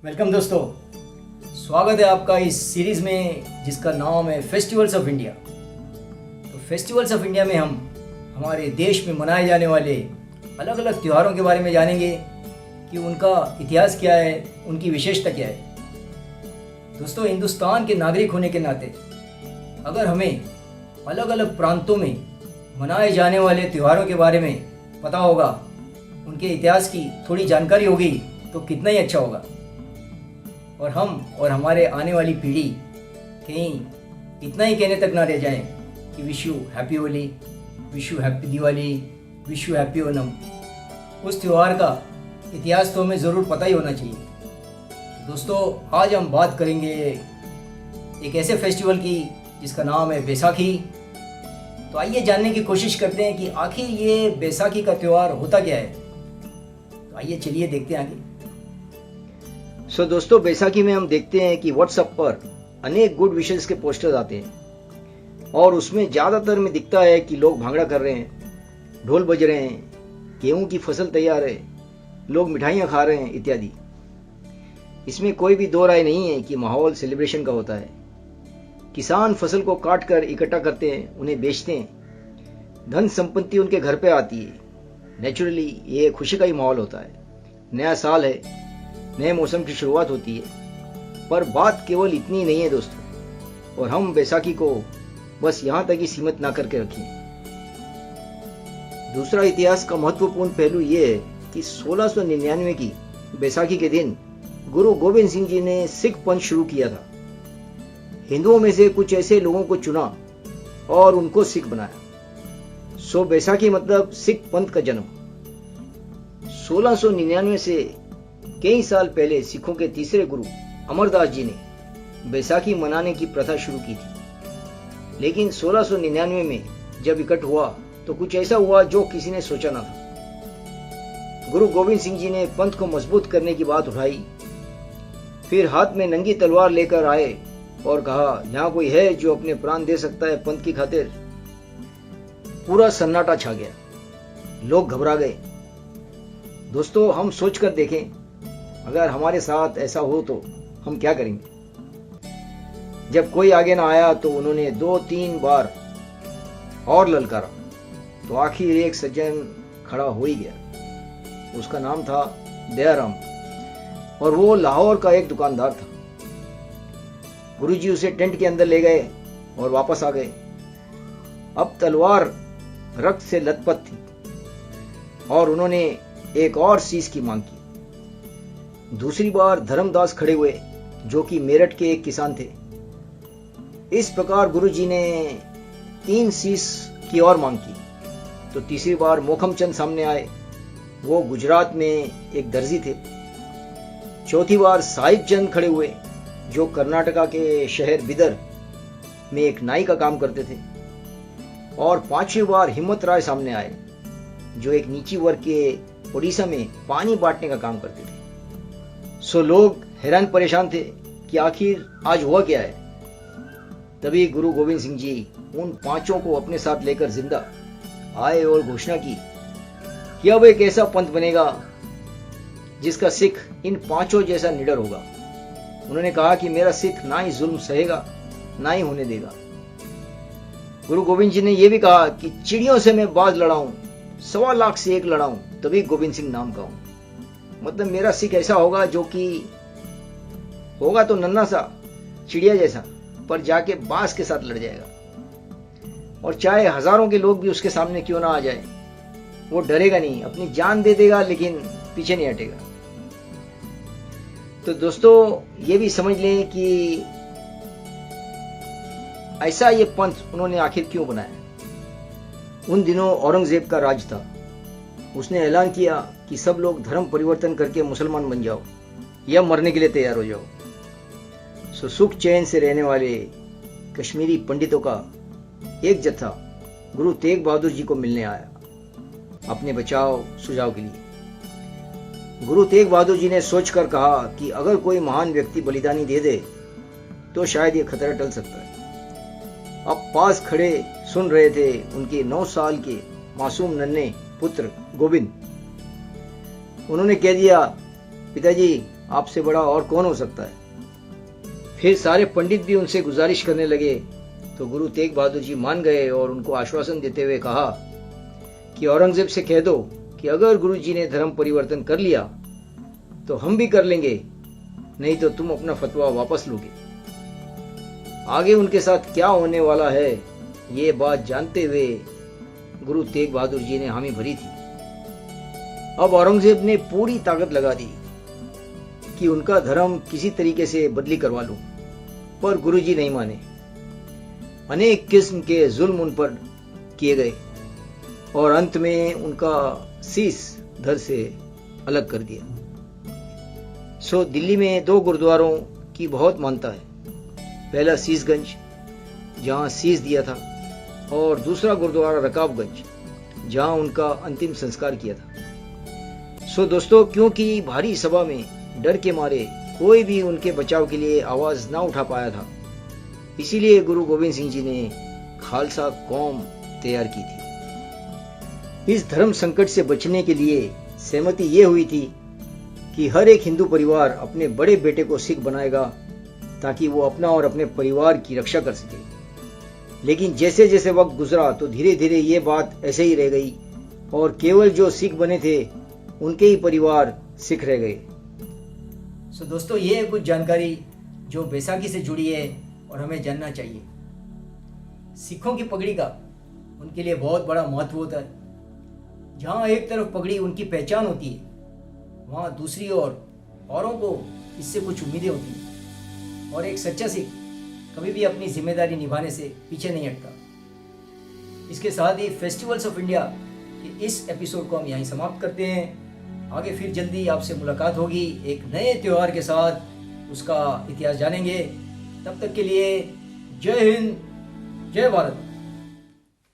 Welcome दोस्तों, स्वागत है आपका इस सीरीज़ में जिसका नाम है फेस्टिवल्स ऑफ इंडिया। तो फेस्टिवल्स ऑफ इंडिया में हम हमारे देश में मनाए जाने वाले अलग अलग त्योहारों के बारे में जानेंगे कि उनका इतिहास क्या है, उनकी विशेषता क्या है। दोस्तों, हिंदुस्तान के नागरिक होने के नाते अगर हमें अलग अलग प्रांतों में मनाए जाने वाले त्योहारों के बारे में पता होगा, उनके इतिहास की थोड़ी जानकारी होगी तो कितना ही अच्छा होगा। और हम और हमारे आने वाली पीढ़ी कहीं इतना ही कहने तक ना रह जाए कि wish you happy Holi, wish you happy Diwali, wish you happy Onam. उस त्यौहार का इतिहास तो हमें ज़रूर पता ही होना चाहिए। दोस्तों, आज हम बात करेंगे एक ऐसे फेस्टिवल की जिसका नाम है बैसाखी। तो आइए जानने की कोशिश करते हैं कि आखिर ये बैसाखी का त्यौहार होता क्या है। तो आइए चलिए देखते हैं आगे। दोस्तों, बैसाखी में हम देखते हैं कि व्हाट्सएप पर अनेक गुड विशेस के पोस्टर्स आते हैं और उसमें ज़्यादातर में दिखता है कि लोग भांगड़ा कर रहे हैं, ढोल बज रहे हैं, गेहूं की फसल तैयार है, लोग मिठाइयाँ खा रहे हैं इत्यादि। इसमें कोई भी दो राय नहीं है कि माहौल सेलिब्रेशन का होता है। किसान फसल को काट कर इकट्ठा करते हैं, उन्हें बेचते हैं, धन संपत्ति उनके घर पे आती है। नेचुरली ये खुशी का ही माहौल होता है। नया साल है, नए मौसम की शुरुआत होती है। पर बात केवल इतनी नहीं है दोस्तों, और हम बैसाखी को बस यहाँ तक ही सीमित ना करके रखें। दूसरा इतिहास का महत्वपूर्ण पहलू ये है कि 1699 की बैसाखी के दिन गुरु गोविंद सिंह जी ने सिख पंथ शुरू किया था। हिंदुओं में से कुछ ऐसे लोगों को चुना और उनको सिख बनाया। सो बैसाखी मतलब सिख पंथ का जन्म। 1699 से कई साल पहले सिखों के तीसरे गुरु अमरदास जी ने बैसाखी मनाने की प्रथा शुरू की थी। लेकिन 1699 में जब इकट्ठ हुआ तो कुछ ऐसा हुआ जो किसी ने सोचा ना था। गुरु गोविंद सिंह जी ने पंथ को मजबूत करने की बात उठाई। फिर हाथ में नंगी तलवार लेकर आए और कहा, यहाँ कोई है जो अपने प्राण दे सकता है पंथ की खातिर। पूरा सन्नाटा छा गया, लोग घबरा गए। दोस्तों, हम सोचकर देखें, अगर हमारे साथ ऐसा हो तो हम क्या करेंगे। जब कोई आगे ना आया तो उन्होंने 2-3 बार और ललकारा तो आखिर एक सज्जन खड़ा हो ही गया। उसका नाम था दयाराम और वो लाहौर का एक दुकानदार था। गुरुजी उसे टेंट के अंदर ले गए और वापस आ गए। अब तलवार रक्त से लथपथ थी और उन्होंने एक और शीश की मांग की। दूसरी बार धर्मदास खड़े हुए जो कि मेरठ के एक किसान थे। इस प्रकार गुरुजी ने 3 शीश की और मांग की। तो तीसरी बार मोखमचंद सामने आए, वो गुजरात में एक दर्जी थे। चौथी बार साहिब चंद खड़े हुए जो कर्नाटका के शहर बिदर में एक नाई का काम करते थे। और 5वीं बार हिम्मत राय सामने आए जो एक नीची वर्ग के उड़ीसा में पानी बांटने का काम करते थे। सो लोग हैरान परेशान थे कि आखिर आज हुआ क्या है। तभी गुरु गोविंद सिंह जी उन 5 को अपने साथ लेकर जिंदा आए और घोषणा की कि अब एक ऐसा पंथ बनेगा जिसका सिख इन 5 जैसा निडर होगा। उन्होंने कहा कि मेरा सिख ना ही जुल्म सहेगा ना ही होने देगा। गुरु गोविंद जी ने यह भी कहा कि चिड़ियों से मैं बाज लड़ाऊं, 1.25 लाख से एक लड़ाऊं, तभी गोविंद सिंह नाम का हूं। मतलब मेरा सिख ऐसा होगा जो कि होगा तो नन्हा सा चिड़िया जैसा, पर जाके बांस के साथ लड़ जाएगा। और चाहे हजारों के लोग भी उसके सामने क्यों ना आ जाए, वो डरेगा नहीं, अपनी जान दे देगा लेकिन पीछे नहीं हटेगा। तो दोस्तों, ये भी समझ लें कि ऐसा ये पंथ उन्होंने आखिर क्यों बनाया। उन दिनों औरंगजेब का राज था। उसने ऐलान किया कि सब लोग धर्म परिवर्तन करके मुसलमान बन जाओ या मरने के लिए तैयार हो जाओ। सो सुख चैन से रहने वाले कश्मीरी पंडितों का एक जत्था गुरु तेग बहादुर जी को मिलने आया अपने बचाव सुझाव के लिए। गुरु तेग बहादुर जी ने सोचकर कहा कि अगर कोई महान व्यक्ति बलिदानी दे दे तो शायद ये खतरा टल सकता है। अब पास खड़े सुन रहे थे उनके 9 साल के मासूम नन्हे पुत्र गोविंद। उन्होंने कह दिया, पिताजी आपसे बड़ा और कौन हो सकता है। फिर सारे पंडित भी उनसे गुजारिश करने लगे तो गुरु तेग बहादुर जी मान गए और उनको आश्वासन देते हुए कहा कि औरंगजेब से कह दो कि अगर गुरु जी ने धर्म परिवर्तन कर लिया तो हम भी कर लेंगे, नहीं तो तुम अपना फतवा वापस लोगे। आगे उनके साथ क्या होने वाला है ये बात जानते हुए गुरु तेग बहादुर जी ने हामी भरी थी। अब औरंगजेब ने पूरी ताकत लगा दी कि उनका धर्म किसी तरीके से बदली करवा लो, पर गुरुजी नहीं माने। अनेक किस्म के जुल्म उन पर किए गए और अंत में उनका शीश धड़ से अलग कर दिया। सो दिल्ली में 2 गुरुद्वारों की बहुत मान्यता है। पहला शीशगंज जहां शीश दिया था और दूसरा गुरुद्वारा रकाबगंज जहां उनका अंतिम संस्कार किया था। सो दोस्तों, क्योंकि भारी सभा में डर के मारे कोई भी उनके बचाव के लिए आवाज ना उठा पाया था, इसीलिए गुरु गोविंद सिंह जी ने खालसा कौम तैयार की थी। इस धर्म संकट से बचने के लिए सहमति ये हुई थी कि हर एक हिंदू परिवार अपने बड़े बेटे को सिख बनाएगा ताकि वो अपना और अपने परिवार की रक्षा कर सके। लेकिन जैसे जैसे वक्त गुजरा तो धीरे धीरे ये बात ऐसे ही रह गई और केवल जो सिख बने थे उनके ही परिवार सिख रह गए। सो दोस्तों, ये है कुछ जानकारी जो बैसाखी से जुड़ी है और हमें जानना चाहिए। सिखों की पगड़ी का उनके लिए बहुत बड़ा महत्व होता है। जहाँ एक तरफ पगड़ी उनकी पहचान होती है, वहाँ दूसरी ओर औरों को इससे कुछ उम्मीदें होती हैं और एक सच्चा सिख कभी भी अपनी जिम्मेदारी निभाने से पीछे नहीं हटता। इसके साथ ही फेस्टिवल्स ऑफ इंडिया के इस एपिसोड को हम यहीं समाप्त करते हैं। आगे फिर जल्दी आपसे मुलाकात होगी एक नए त्योहार के साथ, उसका इतिहास जानेंगे। तब तक के लिए जय हिंद, जय भारत।